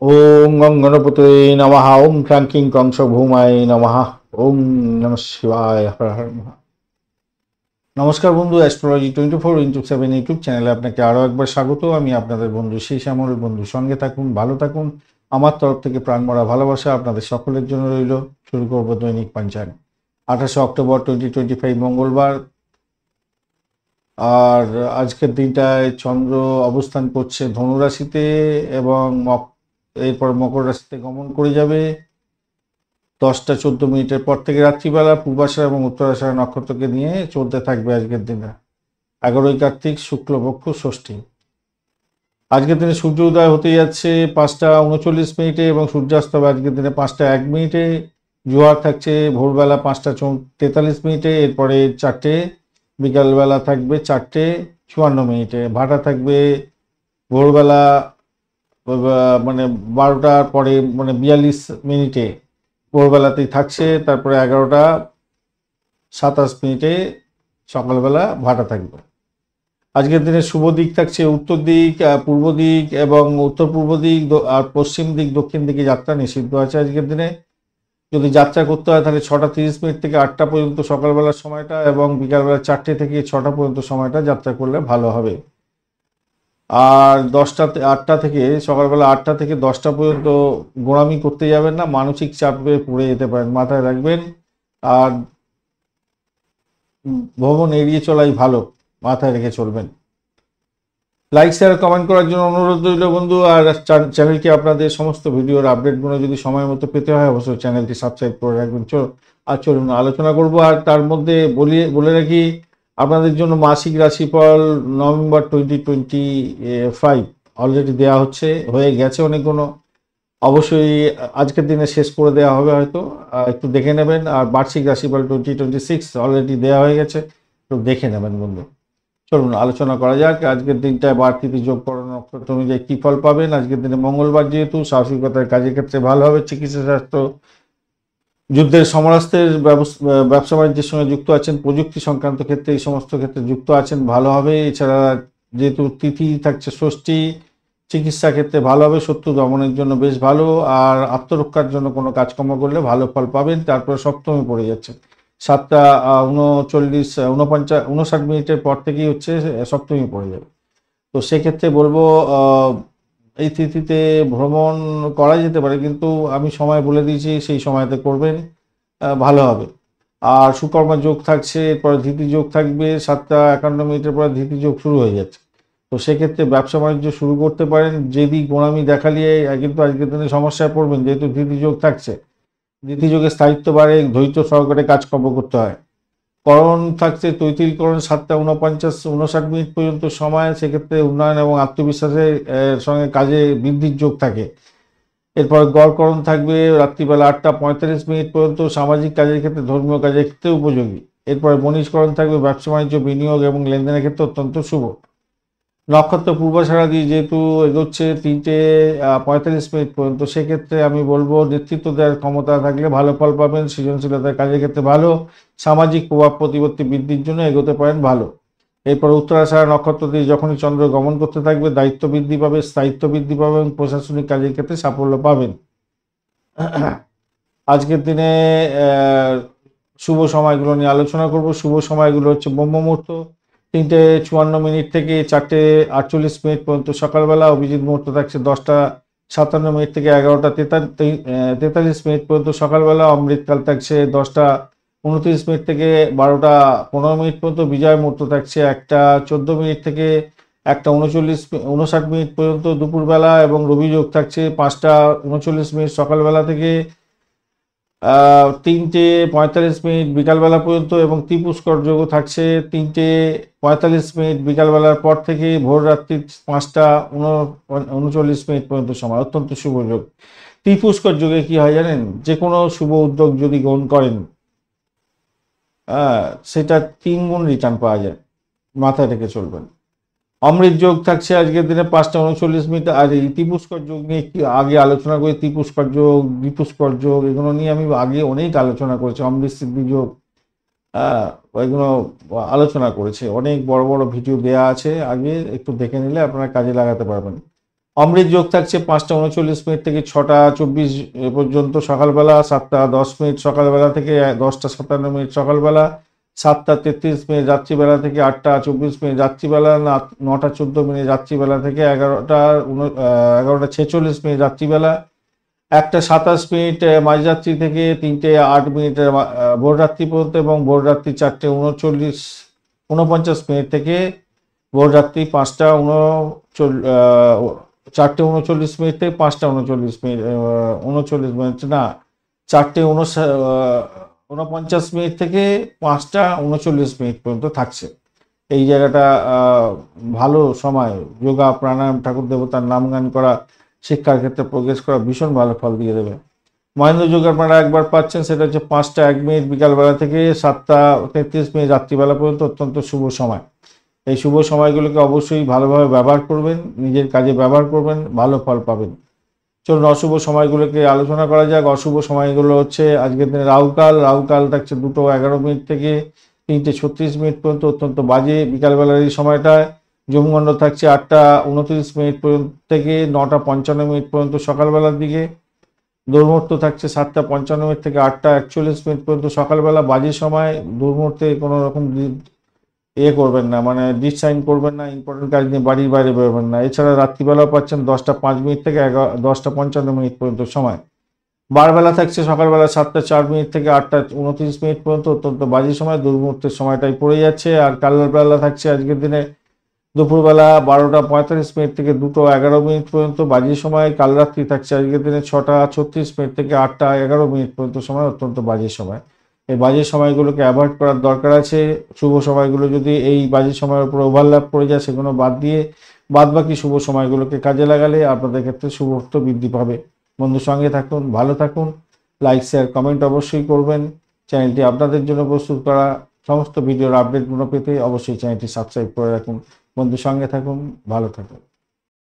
ওম গং গণপতয়ে নমঃ। ওম ক্রাঙ্কিং কংস ভৌমায় নমঃ। ওম নমঃ শিবায়। হর হর মহা। নমস্কার বন্ধু, অ্যাস্ট্রোলজি 24x7 ইউটিউব চ্যানেলে আপনাকে আরও একবার স্বাগত। আমি আপনাদের বন্ধু সেই শ্যামল বন্ধু। সঙ্গে থাকুন, ভালো থাকুন। আমার তরফ থেকে প্রাণমরা ভালোবাসা আপনাদের সকলের জন্য রইল। শুরু করব দৈনিক পঞ্চাঙ্গ। 28 অক্টোবর 2025 মঙ্গলবার। আর আজকের দিনটায় চন্দ্র অবস্থান করছে ধনু রাশিতে এবং এরপর মকর রাশিতে গমন করে যাবে 10টা 14 মিনিটের পর থেকে রাত্রিবেলা। পূর্বাষাঢ় এবং উত্তরাষাঢ় নক্ষত্রকে নিয়ে চলতে থাকবে আজকের দিনে। 11ই কার্তিক, শুক্লপক্ষ, ষষ্ঠী। আজকের দিনে সূর্য উদয় হতে যাচ্ছে 5টা 39 মিনিটে এবং সূর্যাস্ত হবে আজকের দিনে 5টা 1 মিনিটে। জোয়ার থাকছে ভোরবেলা 5টা 43 মিনিটে, এরপরে 4টে বিকালবেলা থাকবে 4টে 54 মিনিটে। ভাটা থাকবে ভোরবেলা মানে 12টার পরে মানে 42 মিনিটে ভোরবেলাতেই থাকছে, তারপরে 11টা 27 মিনিটে সকালবেলা ভাটা থাকবে। আজকের দিনে শুভ দিক থাকছে উত্তর দিক, পূর্ব দিক এবং উত্তর পূর্ব দিক, আর পশ্চিম দিক দক্ষিণ দিকে যাত্রা নিষিদ্ধ আছে আজকের দিনে। যদি যাত্রা করতে হয় তাহলে 6টা 30 মিনিট থেকে 8টা পর্যন্ত সকালবেলার সময়টা এবং বিকালবেলা 4টে থেকে 6টা পর্যন্ত সময়টা যাত্রা করলে ভালো হবে। আর 8টা থেকে সকালবেলা 8টা থেকে 10টা পর্যন্ত গোঁড়ামি করতে যাবেন না, মানসিক চাপে পড়ে যেতে পারেন, মাথায় রাখবেন। আর ভ্রমণ এড়িয়ে চলাই ভালো, মাথায় রেখে চলবেন। লাইক শেয়ার কমেন্ট করার জন্য অনুরোধ রইল বন্ধু। আর চ্যানেলটি আপনাদের সমস্ত ভিডিওর আপডেটগুলো যদি সময় মতো পেতে হয় অবশ্যই চ্যানেলটি সাবস্ক্রাইব করে রাখবেন। চলুন আলোচনা করব। আর তার মধ্যে বলে রাখি, আপনাদের জন্য মাসিক রাশিফল নভেম্বর 2025 অলরেডি দেওয়া হয়ে গেছে অনেকগুলো। অবশ্যই আজকের দিনে শেষ করে দেওয়া হবে হয়তো, একটু দেখে নেবেন। আর বার্ষিক রাশিফল 2026 অলরেডি দেওয়া হয়ে গেছে, একটু দেখে নেবেন বন্ধু। চলুন আলোচনা করা যাক। আজকের দিনটায় বাড়তিতে যোগ করা নক্ষত্র অনুযায়ী কী ফল পাবেন। আজকের দিনে মঙ্গলবার, যেহেতু সাহসিকতার কাজের ক্ষেত্রে ভালো হবে। চিকিৎসা শাস্ত্র, যুদ্ধের সমরাস্ত্রের ব্যবসা বাণিজ্যের সঙ্গে যুক্ত আছেন, প্রযুক্তি সংক্রান্ত ক্ষেত্রে এই সমস্ত ক্ষেত্রে যুক্ত আছেন, ভালো হবে। এছাড়া যেহেতু তিথি থাকছে ষষ্ঠী, চিকিৎসা ক্ষেত্রে ভালো হবে, শত্রু দমনের জন্য বেশ ভালো। আর আত্মরক্ষার জন্য কোনো কাজকর্ম করলে ভালো ফল পাবেন। তারপরে সপ্তমী পড়ে যাচ্ছে 7টা 59 মিনিটের পর থেকেই সপ্তমী পড়ে যাবে। তো সেক্ষেত্রে বলবো এই তিথিতে ভ্রমণ করা যেতে পারে, কিন্তু আমি সময় বলে দিয়েছি, সেই সময়তে করবেন, ভালো হবে। আর সুকর্মা যোগ থাকছে, এরপরে ধীতি যোগ থাকবে 7টা 51 মিনিটের পর ধীতি যোগ শুরু হয়ে যাচ্ছে। তো সেক্ষেত্রে ব্যবসা বাণিজ্য শুরু করতে পারেন। যদি গোঁড়ামি দেখালিয়ে কিন্তু আজকের দিনে সমস্যায় পড়বেন, যেহেতু ধীতি যোগ থাকছে। ধীতি যোগে স্থায়িত্ব বাড়ে, ধৈর্য সহকারে কাজকর্ম করতে হয়। করণ থাকছে তৈতিলকরণ 7টা 49 মিনিট পর্যন্ত সময়, সেক্ষেত্রে উন্নয়ন এবং আত্মবিশ্বাসের সঙ্গে কাজে বৃদ্ধির যোগ থাকে। এরপর গড়করণ থাকবে রাত্রিবেলা 8টা 45 মিনিট পর্যন্ত, সামাজিক কাজের ক্ষেত্রে, ধর্মীয় কাজের ক্ষেত্রে উপযোগী। এরপরে মনীষকরণ থাকবে ব্যবসা বাণিজ্য, বিনিয়োগ এবং লেনদেনের ক্ষেত্রে অত্যন্ত শুভ। নক্ষত্র পূর্বাষাঢ়া দিয়ে যেহেতু এগোচ্ছে 3টে 45 মিনিট পর্যন্ত, সেক্ষেত্রে আমি বলবো নেতৃত্ব দেওয়ার ক্ষমতা থাকলে ভালো ফল পাবেন। সৃজনশীলতার কাজের ক্ষেত্রে ভালো, সামাজিক প্রভাব প্রতিপত্তি বৃদ্ধির জন্য এগোতে পারেন ভালো। এরপর উত্তরাষাঢ়া নক্ষত্র দিয়ে যখনই চন্দ্র গমন করতে থাকবে দায়িত্ব বৃদ্ধি পাবে, স্থায়িত্ব বৃদ্ধি পাবে এবং প্রশাসনিক কাজের ক্ষেত্রে সাফল্য পাবেন। আজকের দিনে শুভ সময়গুলো নিয়ে আলোচনা করব। শুভ সময়গুলো হচ্ছে ব্রহ্ম মুহূর্ত 3টে 54 মিনিট থেকে 4টে 48 মিনিট পর্যন্ত সকালবেলা। অভিজিৎ মুহূর্ত থাকছে 10টা 57 মিনিট থেকে 11টা 43 মিনিট পর্যন্ত সকালবেলা। অমৃতকাল থাকছে 10টা 29 মিনিট থেকে 12টা 15 মিনিট পর্যন্ত। বিজয় মুহূর্ত থাকছে 1টা 14 মিনিট থেকে 1টা 59 মিনিট পর্যন্ত দুপুরবেলা। এবং রবি যোগ থাকছে 5টা 39 মিনিট সকালবেলা থেকে 3টে 45 মিনিট বিকালবেলা পর্যন্ত। এবং ত্রিপুষ্কর যোগও থাকছে 3টে 45 মিনিট বিকালবেলার পর থেকে ভোর রাত্রি 5টা 39 মিনিট পর্যন্ত সময়, অত্যন্ত শুভ যোগ। ত্রিপুষ্কর যোগে কি হয় জানেন, যে কোনো শুভ উদ্যোগ যদি গ্রহণ করেন সেটা 3 গুণ রিটার্ন পাওয়া যায়, মাথায় রেখে চলবেন। অমৃত যোগ থাকছে আজকের দিনে 5টা 39 মিনিট। আর এই ত্রিপুষ্কর যোগ নিয়ে কি আগে আলোচনা করি, ত্রিপুষ্কর যোগ, দ্বিপুষ্কর যোগ, এগুলো নিয়ে আমি আগে অনেক আলোচনা করেছি। অমৃত সিদ্ধি যোগ, এগুলো আলোচনা করেছে, অনেক বড় বড় ভিডিও দেয়া আছে, আগে একটু দেখে নিলে আপনারা কাজে লাগাতে পারবেন। অমৃত যোগ থাকছে 5টা 39 মিনিট থেকে 6টা 24 পর্যন্ত সকালবেলা, 7টা 10 মিনিট সকালবেলা থেকে 10টা 57 মিনিট সকালবেলা, 7টা 33 মিনিট রাত্রিবেলা থেকে 8টা 24 মিনিট রাত্রিবেলা, 9টা 14 মিনিট রাত্রিবেলা থেকে 11টা 46 মিনিট রাত্রিবেলা, 1টা 27 মিনিট মাঝরাত্রি থেকে 3টে 8 মিনিট ভোররাত্রি পর্যন্ত, এবং ভোররাত্রি 4টে 49 মিনিট থেকে ভোররাত্রি 4টে 39 মিনিট থেকে 5টা 39 মিনিট 39 মিনিট না 4টে 49 মিনিট থেকে 5টা 39 মিনিট পর্যন্ত থাকছে। এই জায়গাটা ভালো সময়, যোগা প্রাণায়াম ঠাকুর দেবতার নাম গান করা, শিক্ষার ক্ষেত্রে প্রোগ্রেস করা ভীষণ ভালো ফল দিয়ে দেবে। মহেন্দ্র যোগ আপনারা একবার পাচ্ছেন, সেটা হচ্ছে 5টা 1 মিনিট বিকালবেলা থেকে 7টা 33 মিনিট রাত্রিবেলা পর্যন্ত, অত্যন্ত শুভ সময়। এই শুভ সময়গুলোকে অবশ্যই ভালোভাবে ব্যবহার করবেন, নিজের কাজে ব্যবহার করবেন, ভালো ফল পাবেন। চলুন অশুভ সময়গুলোকে আলোচনা করা যাক। অশুভ সময়গুলো হচ্ছে আজকের দিনে রাহুকাল থাকছে 2টা 11 মিনিট থেকে 3টে 36 মিনিট পর্যন্ত, অত্যন্ত বাজে বিকালবেলার এই সময়টায়। যমগণ্ড থাকছে 8টা 29 মিনিট পর্যন্ত থেকে 9টা 55 মিনিট পর্যন্ত সকালবেলার দিকে। দুর্মুহূর্ত থাকছে 7টা 55 মিনিট থেকে 8টা 41 মিনিট পর্যন্ত সকালবেলা, বাজে সময়। দুর্মুহূর্তে কোনো রকম করবেন না, মানে ডিসাইন করবেন না, ইম্পর্টেন্ট কাজ নিয়ে বাড়ির বাইরে বেরোবেন না। এছাড়া রাত্রিবেলাও পাচ্ছেন 10টা 5 মিনিট থেকে 10টা 55 মিনিট পর্যন্ত সময়। বারবেলা থাকছে সকালবেলা 7টা 4 মিনিট থেকে 8টা 29 মিনিট পর্যন্ত, অত্যন্ত বাজে সময়, দুর্মুহূর্তের সময়টাই পড়ে যাচ্ছে। আর কালবেলা থাকছে আজকের দিনে দুপুরবেলা 12টা 45 মিনিট থেকে 2টা 11 মিনিট পর্যন্ত, বাজে সময়। কাল রাত্রি থাকছে আজকের দিনে 6টা 36 মিনিট থেকে 8টা 11 মিনিট পর্যন্ত সময়, অত্যন্ত বাজে সময়। এই বাজে সময়গুলোকে অ্যাভয়েড করার দরকার আছে। শুভ সময়গুলো যদি এই বাজে সময়ের উপর ওভারল্যাপ করে যায়, সেগুলো বাদ দিয়ে বাদবাকি শুভ সময়গুলোকে কাজে লাগালে আপনাদের ক্ষেত্রে শুভত্ব বৃদ্ধি পাবে। বন্ধুর সঙ্গে থাকুন, ভালো থাকুন, লাইক শেয়ার কমেন্ট অবশ্যই করবেন। চ্যানেলটি আপনাদের জন্য প্রস্তুত করা, সমস্ত ভিডিওর আপডেটগুলো পেতে অবশ্যই চ্যানেলটি সাবস্ক্রাইব করে রাখুন। বন্ধুর সঙ্গে থাকুন, ভালো থাকুন।